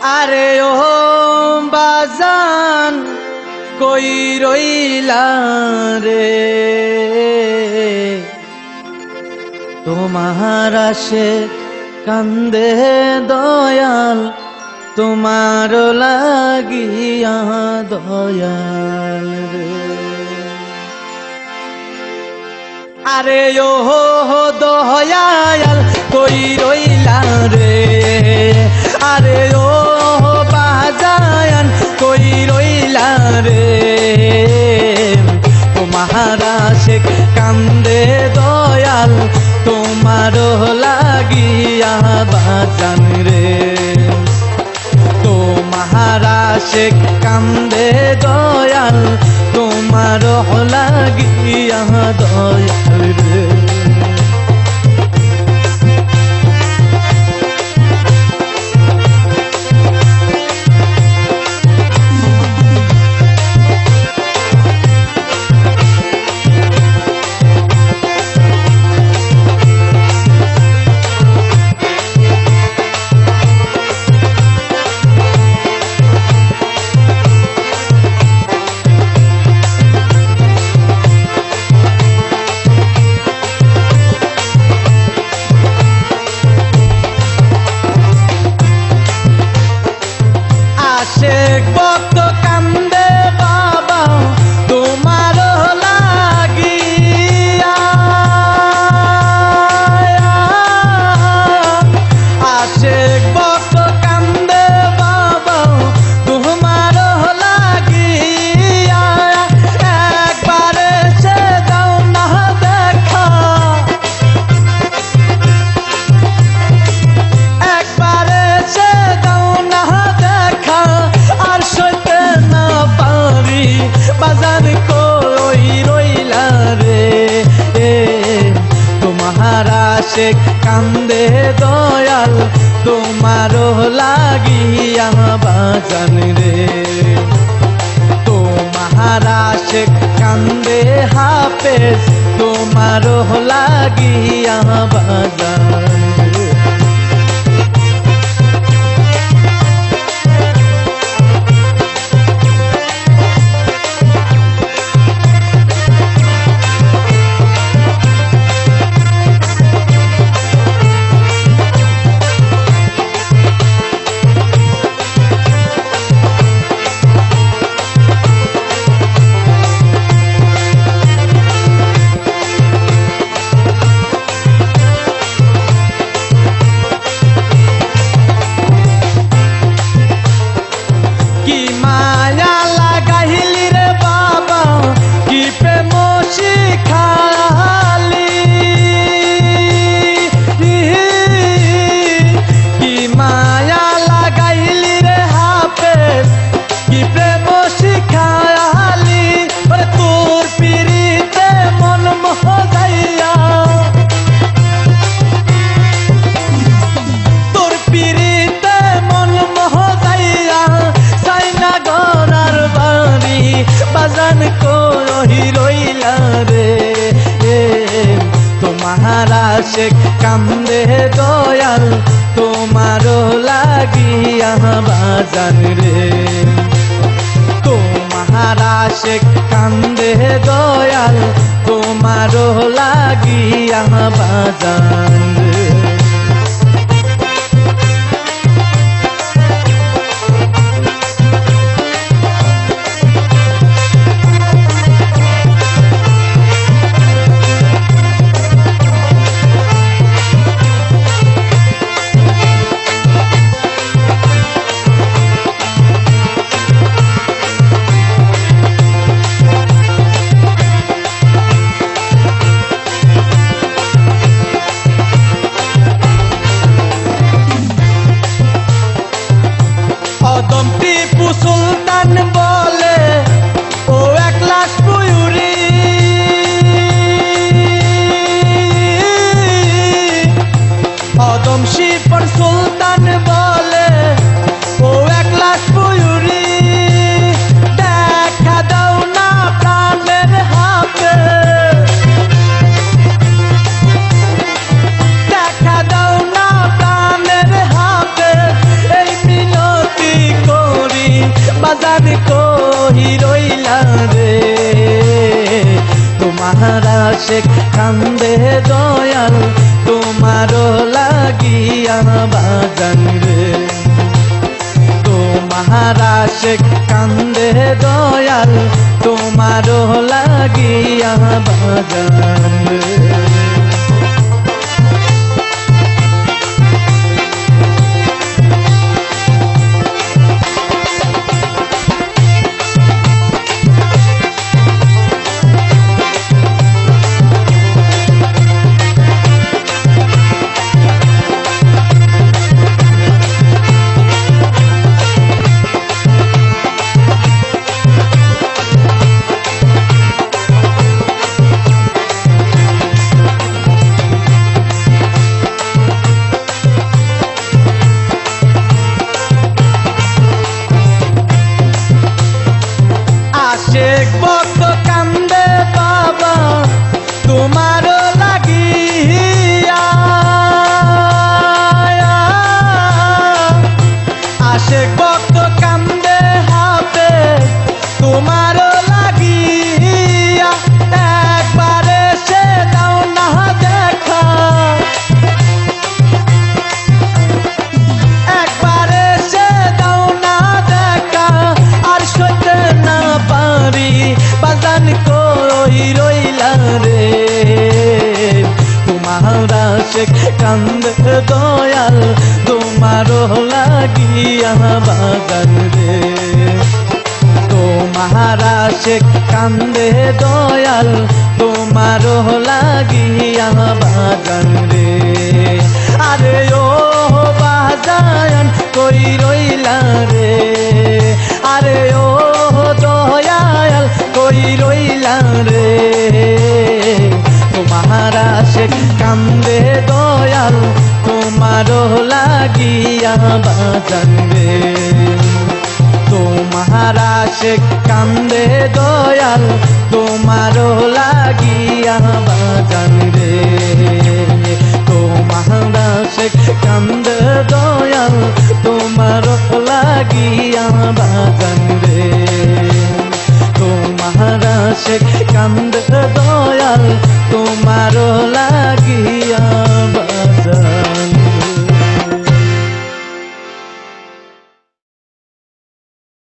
আরে ও বাজান কই রইলা রে, তোমার আসে কান্দে দয়াল, তোমার লাগিয়া দয়াল রে। আরে ও দয়াল কই রইলা রে, আরে ও বাজান কই রইলা রে, তোমার আসে কান্দে দয়াল, তোমার লাগিয়া বাজান রে। তোমার আসে কান্দে দয়াল, তোমার লাগিয়া দয়াল রে। আশেক ভক্ত কান্দে বাবা তোমার লাগিয়া, আশেক ভক্ত কান্দে বাবা তোমার লাগিয়া, একবার এসে দাও না দেখা, একবার এসে দাও না দেখা, আর সইতে না পারি বাজান কই রইলা রে। তোমার আসে কান্দে দয়াল, তোমার লাগিয়া বাজান রে। তোমার আসে কান্দে হাফেজ, তোমার লাগিয়া বাজান রে। কি মায়া লাগাইলি রে বাবা, কি প্রেম শিখালি, কি মায়া লাগাইলি রে হাফেজ, কি প্রেম শিখালি, তোর পিরিতে মন মোহ যাইয়া, তোর পিরিতে মন মোহ যাইয়া, সাইনা গরার বাড়ি বাজান কই রইলা রে। তোমার আসে কান্দে দয়াল, তোমার লাগিয়া বাজান রে। তোমার আসে কান্দে দয়াল, তোমার লাগিয়া বাজান রে। অদম টিপু সুলতান বলে ও এক লাশ পুয়ুরি, অদম শিপন সুলতান বলে ও এক লাশ পুয়ুরি, দেখা দাও না প্রাণের হাতে, দেখা দাও না প্রাণের হাতে, এই মিনতি শেখ কান্দে দয়াল তোমারও লাগিয়া বাজান রে তোমারা শেখ কান্দে দয়াল তোমারও লাগিয়া বাজান রে আশেক ভক্ত কান্দে বাবা তোমার লাগিয়া আশেক ভক্ত কান্দে হাতে তোমার লাগিয়া একবারে সে দাও না দেখা একবারে সে দাও না দেখা আর সইতে না পারি বাজান কই রইলা রে তোমারা শেখ কান্দে দয়াল তোমারও লাগিয়া বাজান রে তোমারা শেখ কান্দে দয়াল তোমারও লাগিয়া বাজান রে আরে ও বাজান কই রইলা রে আরে ও দয়াল কই রইলা রে তোমারা শেখ কান্দে দয়াল তোমারও লাগিয়া বাজান রে তোমারা শেখ কান্দে দয়াল তোমারও লাগিয়া বাজান রে তোমারা শেখ কান্দে দয়াল তোমারও লাগিয়া বাজান রে তোমারা শেখ কান্দে দয়াল তোমারও লাগিয়া